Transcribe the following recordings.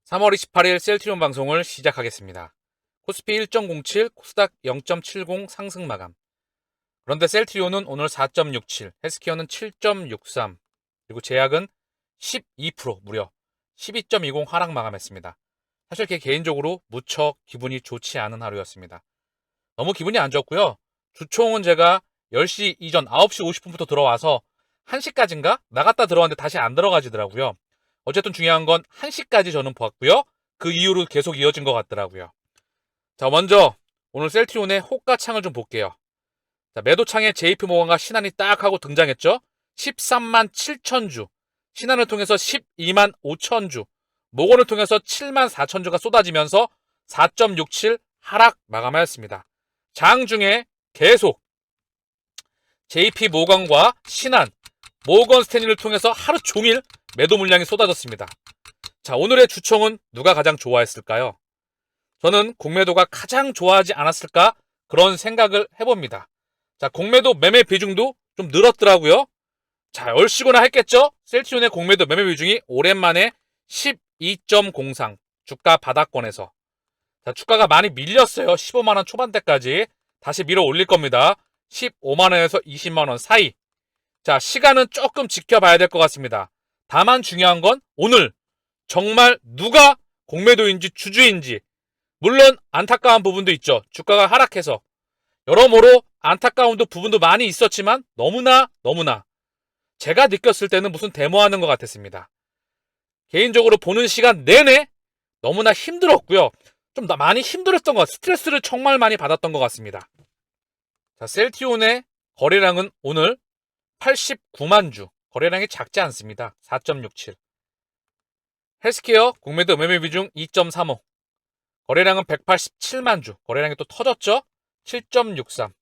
3월 28일 셀트리온 방송을 시작하겠습니다. 코스피 1.07, 코스닥 0.70 상승 마감. 그런데 셀트리온은 오늘 4.67, 헬스케어는 7.63, 그리고 제약은 12% 무려 12.20 하락 마감했습니다. 사실 개인적으로 무척 기분이 좋지 않은 하루였습니다. 너무 기분이 안 좋았고요. 주총은 제가 10시 이전 9시 50분부터 들어와서 1시까지인가? 나갔다 들어왔는데 다시 안 들어가지더라고요. 어쨌든 중요한 건 1시까지 저는 보았고요. 그 이후로 계속 이어진 것 같더라고요. 자, 먼저 오늘 셀트리온의 호가창을 좀 볼게요. 자, 매도창에 JP모건과 신한이 딱 하고 등장했죠. 13만 7천 주, 신한을 통해서 12만 5천 주, 모건을 통해서 7만 4천 주가 쏟아지면서 4.67 하락 마감하였습니다. 장 중에 계속 JP모건과 신한, 모건 스탠리를 통해서 하루 종일 매도 물량이 쏟아졌습니다. 자, 오늘의 주총은 누가 가장 좋아했을까요? 저는 공매도가 가장 좋아하지 않았을까? 그런 생각을 해봅니다. 자, 공매도 매매 비중도 좀 늘었더라고요. 자, 얼씨구나 했겠죠? 셀트리온의 공매도 매매 비중이 오랜만에 12.03 주가 바닥권에서. 자, 주가가 많이 밀렸어요. 15만원 초반대까지. 다시 밀어 올릴 겁니다. 15만원에서 20만원 사이. 자, 시간은 조금 지켜봐야 될 것 같습니다. 다만 중요한 건 오늘 정말 누가 공매도인지 주주인지, 물론 안타까운 부분도 있죠. 주가가 하락해서 여러모로 안타까운 부분도 많이 있었지만 너무나 제가 느꼈을 때는 무슨 데모하는 것 같았습니다. 개인적으로 보는 시간 내내 너무나 힘들었고요. 좀 많이 힘들었던 것 같아요. 스트레스를 정말 많이 받았던 것 같습니다. 자, 셀트리온의 거래량은 오늘 89만 주, 거래량이 작지 않습니다. 4.67. 헬스케어 공매도 매매 비중 2.35, 거래량은 187만 주, 거래량이 또 터졌죠? 7.63.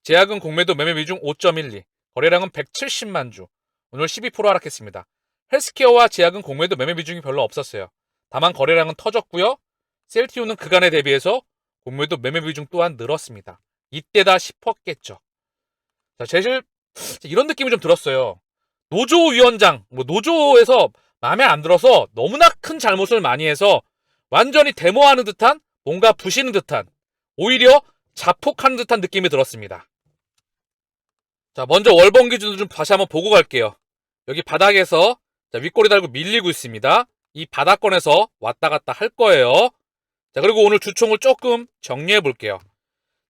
제약은 공매도 매매 비중 5.12, 거래량은 170만 주, 오늘 12% 하락했습니다. 헬스케어와 제약은 공매도 매매 비중이 별로 없었어요. 다만 거래량은 터졌고요. 셀트리온은 그간에 대비해서 공매도 매매 비중 또한 늘었습니다. 이때다 싶었겠죠. 자, 사실 이런 느낌이 좀 들었어요. 노조위원장, 노조에서 마음에 안 들어서 너무나 큰 잘못을 많이 해서 완전히 데모하는 듯한, 뭔가 부시는 듯한, 오히려 자폭하는 듯한 느낌이 들었습니다. 자, 먼저 월봉 기준으로 좀 다시 한번 보고 갈게요. 여기 바닥에서 윗꼬리 달고 밀리고 있습니다. 이 바닥권에서 왔다 갔다 할 거예요. 자, 그리고 오늘 주총을 조금 정리해 볼게요.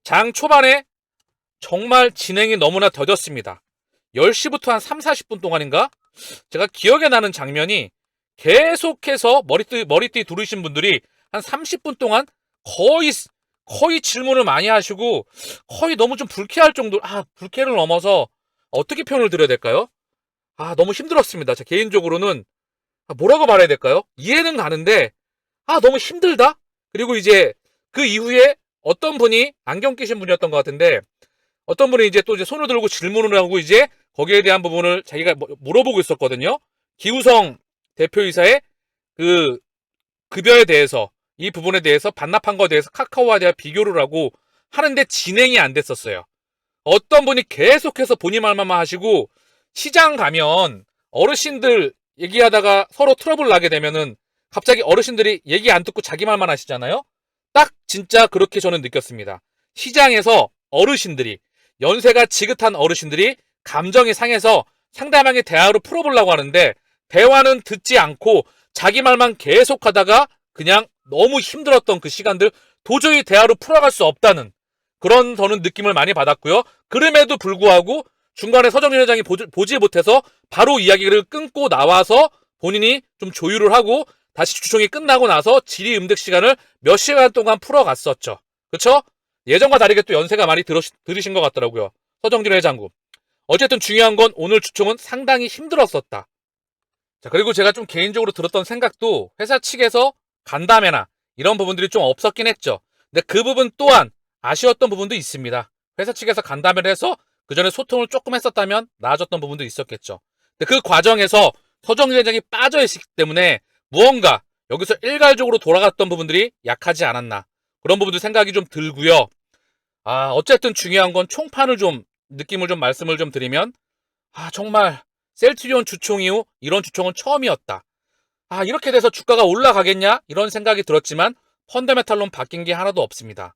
장 초반에 정말 진행이 너무나 더뎠습니다. 10시부터 한 3, 40분 동안인가? 제가 기억에 나는 장면이 계속해서 머리띠 두르신 분들이 한 30분 동안 거의 질문을 많이 하시고 거의 너무 좀 불쾌할 정도, 불쾌를 넘어서 어떻게 표현을 드려야 될까요? 너무 힘들었습니다. 제 개인적으로는 뭐라고 말해야 될까요? 이해는 가는데 너무 힘들다? 그리고 이제 그 이후에 어떤 분이 안경 끼신 분이었던 것 같은데 어떤 분이 이제 또 이제 손을 들고 질문을 하고 이제 거기에 대한 부분을 자기가 물어보고 있었거든요. 기우성 대표이사의 그 급여에 대해서, 이 부분에 대해서 반납한 거에 대해서 카카오와 대한 비교를 하고 하는데 진행이 안 됐었어요. 어떤 분이 계속해서 본인 말만 하시고, 시장 가면 어르신들 얘기하다가 서로 트러블 나게 되면은 갑자기 어르신들이 얘기 안 듣고 자기 말만 하시잖아요. 딱 진짜 그렇게 저는 느꼈습니다. 시장에서 어르신들이, 연세가 지긋한 어르신들이 감정이 상해서 상대방의 대화로 풀어보려고 하는데 대화는 듣지 않고 자기 말만 계속하다가 그냥 너무 힘들었던 그 시간들, 도저히 대화로 풀어갈 수 없다는 그런 저는 느낌을 많이 받았고요. 그럼에도 불구하고 중간에 서정진 회장이 보지 못해서 바로 이야기를 끊고 나와서 본인이 좀 조율을 하고 다시 주총이 끝나고 나서 질의응답 시간을 몇 시간 동안 풀어갔었죠. 그쵸? 예전과 다르게 또 연세가 많이 들으신 것 같더라고요. 서정진 회장국. 어쨌든 중요한 건 오늘 주총은 상당히 힘들었었다. 자, 그리고 제가 좀 개인적으로 들었던 생각도 회사 측에서 간담회나 이런 부분들이 좀 없었긴 했죠. 근데 그 부분 또한 아쉬웠던 부분도 있습니다. 회사 측에서 간담회를 해서 그 전에 소통을 조금 했었다면 나아졌던 부분도 있었겠죠. 근데 그 과정에서 서정진 회장이 빠져있기 때문에 무언가 여기서 일괄적으로 돌아갔던 부분들이 약하지 않았나, 그런 부분도 생각이 좀 들고요. 어쨌든 중요한 건 총판을 좀 느낌을 좀 말씀을 좀 드리면 정말 셀트리온 주총 이후 이런 주총은 처음이었다. 이렇게 돼서 주가가 올라가겠냐? 이런 생각이 들었지만 펀더멘탈론 바뀐 게 하나도 없습니다.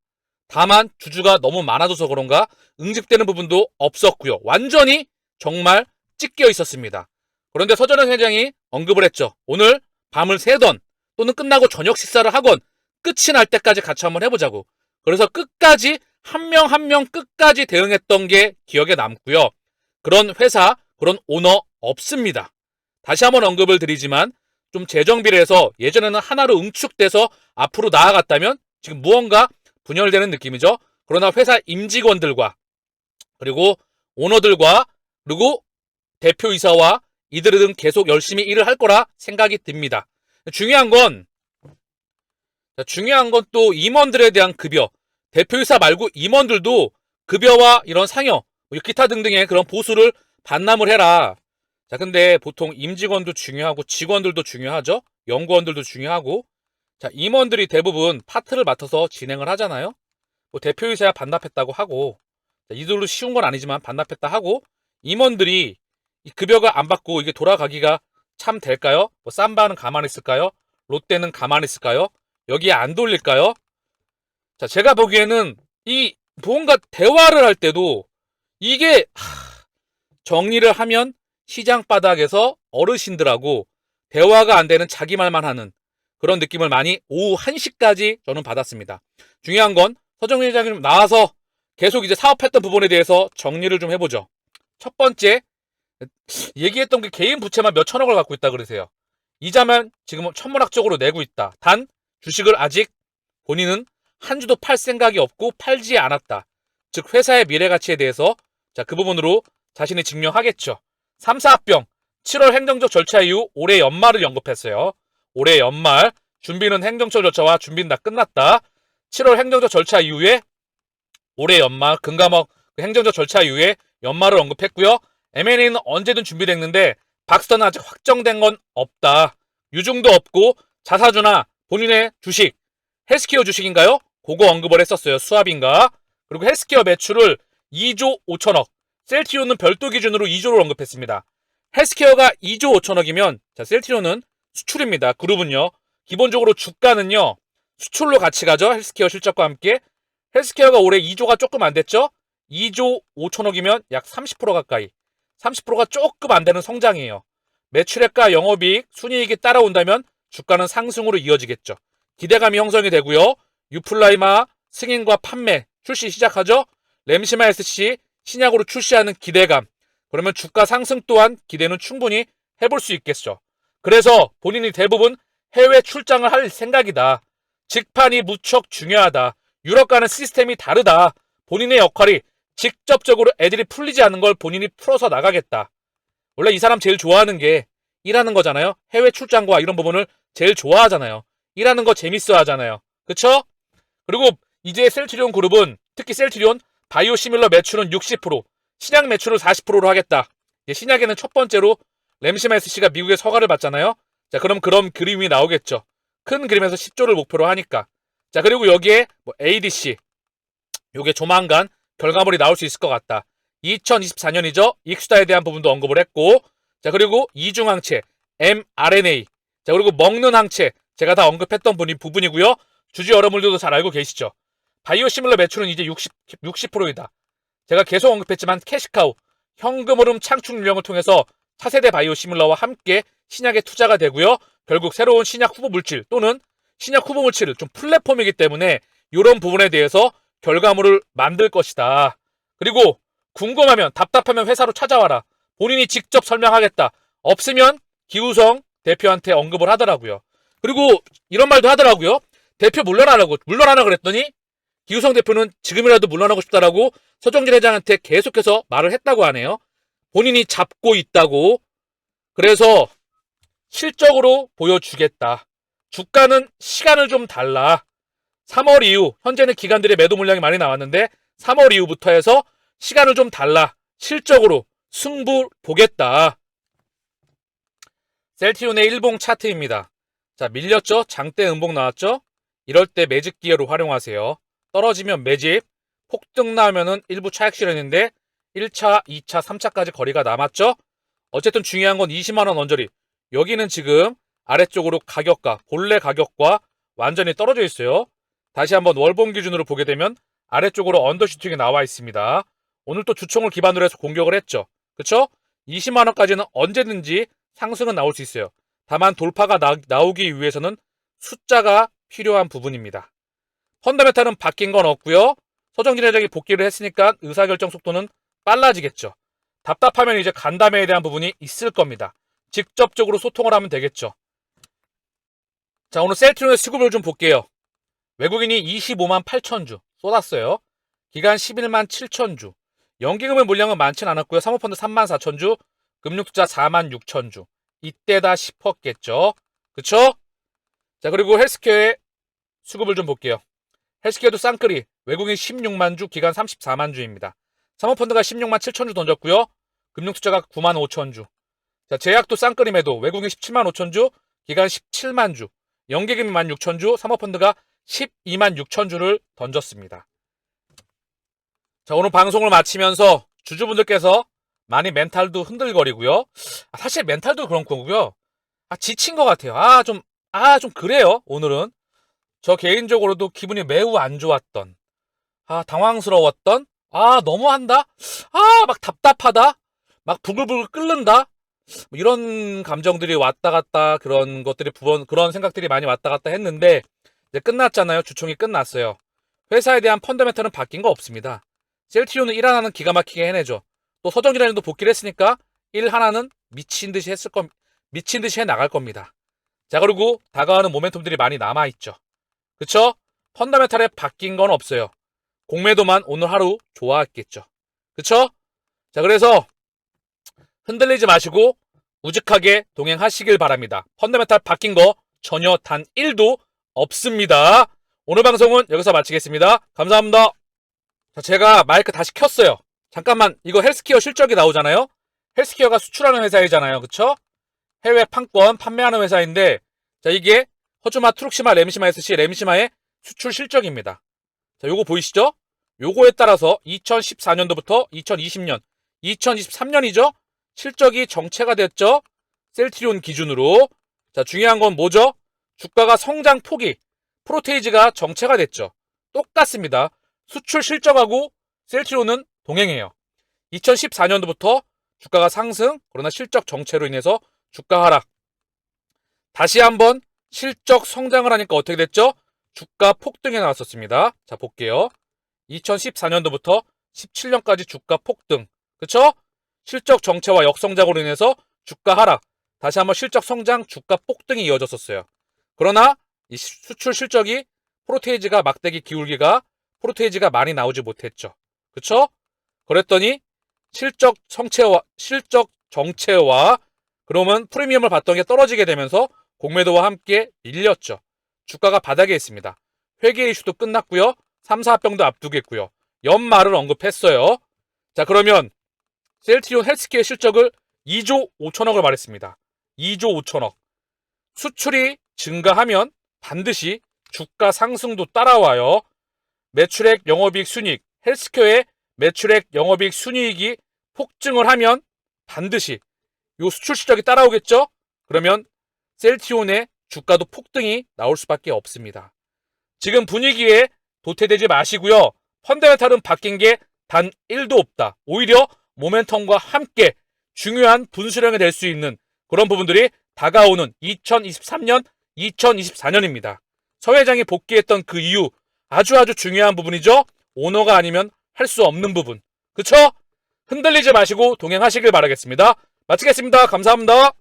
다만 주주가 너무 많아져서 그런가 응집되는 부분도 없었고요. 완전히 정말 찢겨 있었습니다. 그런데 서전현 회장이 언급을 했죠. 오늘 밤을 새던 또는 끝나고 저녁 식사를 하건 끝이 날 때까지 같이 한번 해보자고. 그래서 끝까지 한 명 한 명 끝까지 대응했던 게 기억에 남고요. 그런 회사, 그런 오너 없습니다. 다시 한번 언급을 드리지만 좀 재정비를 해서 예전에는 하나로 응축돼서 앞으로 나아갔다면 지금 무언가 분열되는 느낌이죠. 그러나 회사 임직원들과 그리고 오너들과 그리고 대표이사와 이들은 계속 열심히 일을 할 거라 생각이 듭니다. 중요한 건 또 임원들에 대한 급여, 대표이사 말고 임원들도 급여와 이런 상여, 기타 등등의 그런 보수를 반납을 해라. 자, 근데 보통 임직원도 중요하고 직원들도 중요하죠. 연구원들도 중요하고. 자, 임원들이 대부분 파트를 맡아서 진행을 하잖아요. 뭐 대표이사야 반납했다고 하고, 자, 이들로 쉬운 건 아니지만 반납했다 하고, 임원들이 이 급여가 안 받고 이게 돌아가기가 참 될까요? 뭐 삼바는 가만히 있을까요? 롯데는 가만히 있을까요? 여기에 안 돌릴까요? 자, 제가 보기에는 이 뭔가 대화를 할 때도 이게 정리를 하면 시장 바닥에서 어르신들하고 대화가 안 되는 자기 말만 하는 그런 느낌을 많이 오후 1시까지 저는 받았습니다. 중요한 건 서정민 회장님 나와서 계속 이제 사업했던 부분에 대해서 정리를 좀 해보죠. 첫 번째, 얘기했던 게 개인 부채만 몇 천억을 갖고 있다 그러세요. 이자만 지금은 천문학적으로 내고 있다. 단 주식을 아직 본인은 한 주도 팔 생각이 없고 팔지 않았다. 즉 회사의 미래 가치에 대해서 그 부분으로 자신이 증명하겠죠. 3사합병 7월 행정적 절차 이후 올해 연말을 언급했어요. 올해 연말 준비는 행정적 절차와 준비는 다 끝났다. 7월 행정적 절차 이후에 올해 연말 금감원 행정적 절차 이후에 연말을 언급했고요. M&A는 언제든 준비됐는데 박스터는 아직 확정된 건 없다. 유증도 없고 자사주나 본인의 주식, 헬스케어 주식인가요? 그거 언급을 했었어요. 수압인가? 그리고 헬스케어 매출을 2조 5천억, 셀트리온은 별도 기준으로 2조를 언급했습니다. 헬스케어가 2조 5천억이면 셀트리온은 수출입니다. 그룹은요. 기본적으로 주가는요. 수출로 같이 가죠. 헬스케어 실적과 함께. 헬스케어가 올해 2조가 조금 안 됐죠? 2조 5천억이면 약 30% 가까이. 30%가 조금 안 되는 성장이에요. 매출액과 영업이익, 순이익이 따라온다면 주가는 상승으로 이어지겠죠. 기대감이 형성이 되고요. 유플라이마 승인과 판매 출시 시작하죠. 램시마 SC 신약으로 출시하는 기대감. 그러면 주가 상승 또한 기대는 충분히 해볼 수 있겠죠. 그래서 본인이 대부분 해외 출장을 할 생각이다. 직판이 무척 중요하다. 유럽과는 시스템이 다르다. 본인의 역할이 직접적으로 애들이 풀리지 않는 걸 본인이 풀어서 나가겠다. 원래 이 사람 제일 좋아하는 게 일하는 거잖아요. 해외 출장과 이런 부분을 제일 좋아하잖아요. 일하는 거 재밌어 하잖아요. 그쵸? 그리고 이제 셀트리온 그룹은 특히 셀트리온 바이오시밀러 매출은 60%, 신약 매출을 40%로 하겠다. 신약에는 첫 번째로 램시마 SC가 미국의 허가를 받잖아요. 자, 그럼 그런 그림이 나오겠죠. 큰 그림에서 10조를 목표로 하니까. 자, 그리고 여기에 뭐 ADC 요게 조만간 결과물이 나올 수 있을 것 같다. 2024년이죠. 익수다에 대한 부분도 언급을 했고, 자, 그리고 이중항체, mRNA, 자, 그리고 먹는 항체, 제가 다 언급했던 부분이고요. 주주 여러분들도 잘 알고 계시죠. 바이오시밀러 매출은 이제 60%이다. 제가 계속 언급했지만 캐시카우, 현금 흐름 창출 물량을 통해서 차세대 바이오시밀러와 함께 신약에 투자가 되고요. 결국 새로운 신약 후보 물질 또는 신약 후보 물질을 좀 플랫폼이기 때문에 이런 부분에 대해서 결과물을 만들 것이다. 그리고 궁금하면 답답하면 회사로 찾아와라. 본인이 직접 설명하겠다. 없으면 기우성 대표한테 언급을 하더라고요. 그리고 이런 말도 하더라고요. 대표 물러나라 그랬더니 기우성 대표는 지금이라도 물러나고 싶다라고 서정진 회장한테 계속해서 말을 했다고 하네요. 본인이 잡고 있다고. 그래서 실적으로 보여주겠다. 주가는 시간을 좀 달라. 3월 이후, 현재는 기관들의 매도 물량이 많이 나왔는데 3월 이후부터 해서 시간을 좀 달라. 실적으로 승부 보겠다. 셀트리온의 일봉 차트입니다. 자, 밀렸죠? 장대 음봉 나왔죠? 이럴 때 매집 기회로 활용하세요. 떨어지면 매집, 폭등 나오면은 일부 차익 실현인데 1차, 2차, 3차까지 거리가 남았죠? 어쨌든 중요한 건 20만원 언저리. 여기는 지금 아래쪽으로 가격과 본래 가격과 완전히 떨어져 있어요. 다시 한번 월봉 기준으로 보게 되면 아래쪽으로 언더슈팅이 나와 있습니다. 오늘 또 주총을 기반으로 해서 공격을 했죠. 그쵸? 20만원까지는 언제든지 상승은 나올 수 있어요. 다만 돌파가 나오기 위해서는 숫자가 필요한 부분입니다. 펀더멘탈은 바뀐 건 없고요. 서정진 회장이 복귀를 했으니까 의사결정 속도는 빨라지겠죠. 답답하면 이제 간담회에 대한 부분이 있을 겁니다. 직접적으로 소통을 하면 되겠죠. 자, 오늘 셀트리온의 수급을 좀 볼게요. 외국인이 25만 8천 주 쏟았어요. 기간 11만 7천 주. 연기금의 물량은 많진 않았고요. 사모펀드 3만 4천 주, 금융투자 4만 6천 주. 이때다 싶었겠죠. 그쵸? 자, 그리고 헬스케어의 수급을 좀 볼게요. 헬스케어도 쌍끌이, 외국인 16만 주, 기간 34만 주입니다. 사모펀드가 16만 7천 주 던졌고요. 금융투자가 9만 5천 주. 자, 제약도 쌍끌이 매도, 외국인 17만 5천 주, 기간 17만 주. 연기금이 1만 6천 주, 사모펀드가 12만 6천 주를 던졌습니다. 자, 오늘 방송을 마치면서 주주분들께서 많이 멘탈도 흔들거리고요. 사실 멘탈도 그런 거고요. 지친 것 같아요. 좀 그래요, 오늘은. 저 개인적으로도 기분이 매우 안 좋았던, 당황스러웠던, 너무한다? 막 답답하다? 막 부글부글 끓는다? 뭐 이런 감정들이 왔다 갔다, 그런 생각들이 많이 왔다 갔다 했는데, 이제 끝났잖아요. 주총이 끝났어요. 회사에 대한 펀더멘털은 바뀐 거 없습니다. 셀트리온은 일 하나는 기가 막히게 해내죠. 또 서정진이도 복귀를 했으니까 일 하나는 미친 듯이 해 나갈 겁니다. 자, 그리고 다가오는 모멘텀들이 많이 남아있죠. 그쵸? 펀더멘털에 바뀐 건 없어요. 공매도만 오늘 하루 좋아했겠죠. 그쵸? 자, 그래서 흔들리지 마시고 우직하게 동행하시길 바랍니다. 펀더멘털 바뀐 거 전혀 단 1도 없습니다. 오늘 방송은 여기서 마치겠습니다. 감사합니다. 자, 제가 마이크 다시 켰어요. 잠깐만, 이거 헬스케어 실적이 나오잖아요. 헬스케어가 수출하는 회사이잖아요. 그쵸? 해외 판권 판매하는 회사인데, 자, 이게 허즈마, 트룩시마, 램시마 SC, 램시마의 수출 실적입니다. 자, 요거 보이시죠? 요거에 따라서 2014년도부터 2020년, 2023년이죠? 실적이 정체가 됐죠? 셀트리온 기준으로. 자, 중요한 건 뭐죠? 주가가 성장 폭이, 프로테이지가 정체가 됐죠. 똑같습니다. 수출 실적하고 셀트리온은 동행해요. 2014년도부터 주가가 상승, 그러나 실적 정체로 인해서 주가 하락. 다시 한번 실적 성장을 하니까 어떻게 됐죠? 주가 폭등에 나왔었습니다. 자, 볼게요. 2014년도부터 17년까지 주가 폭등. 그쵸? 실적 정체와 역성장으로 인해서 주가 하락. 다시 한번 실적 성장, 주가 폭등이 이어졌었어요. 그러나 이 수출 실적이 프로테이지가 막대기 기울기가 프로테이지가 많이 나오지 못했죠. 그쵸? 그랬더니 실적 정체와 그러면 프리미엄을 받던 게 떨어지게 되면서 공매도와 함께 밀렸죠. 주가가 바닥에 있습니다. 회계 이슈도 끝났고요. 3사 합병도 앞두겠고요. 연말을 언급했어요. 자, 그러면 셀트리온 헬스케어 실적을 2조 5천억을 말했습니다. 2조 5천억. 수출이 증가하면 반드시 주가 상승도 따라와요. 매출액, 영업이익, 순이익, 헬스케어의 매출액, 영업이익, 순이익이 폭증을 하면 반드시 이 수출 실적이 따라오겠죠? 그러면 셀트리온의 주가도 폭등이 나올 수밖에 없습니다. 지금 분위기에 도태되지 마시고요. 펀더멘털은 바뀐 게 단 1도 없다. 오히려 모멘텀과 함께 중요한 분수령이 될 수 있는 그런 부분들이 다가오는 2023년, 2024년입니다. 서 회장이 복귀했던 그 이유 아주 중요한 부분이죠. 오너가 아니면 할 수 없는 부분. 그쵸? 흔들리지 마시고 동행하시길 바라겠습니다. 마치겠습니다. 감사합니다.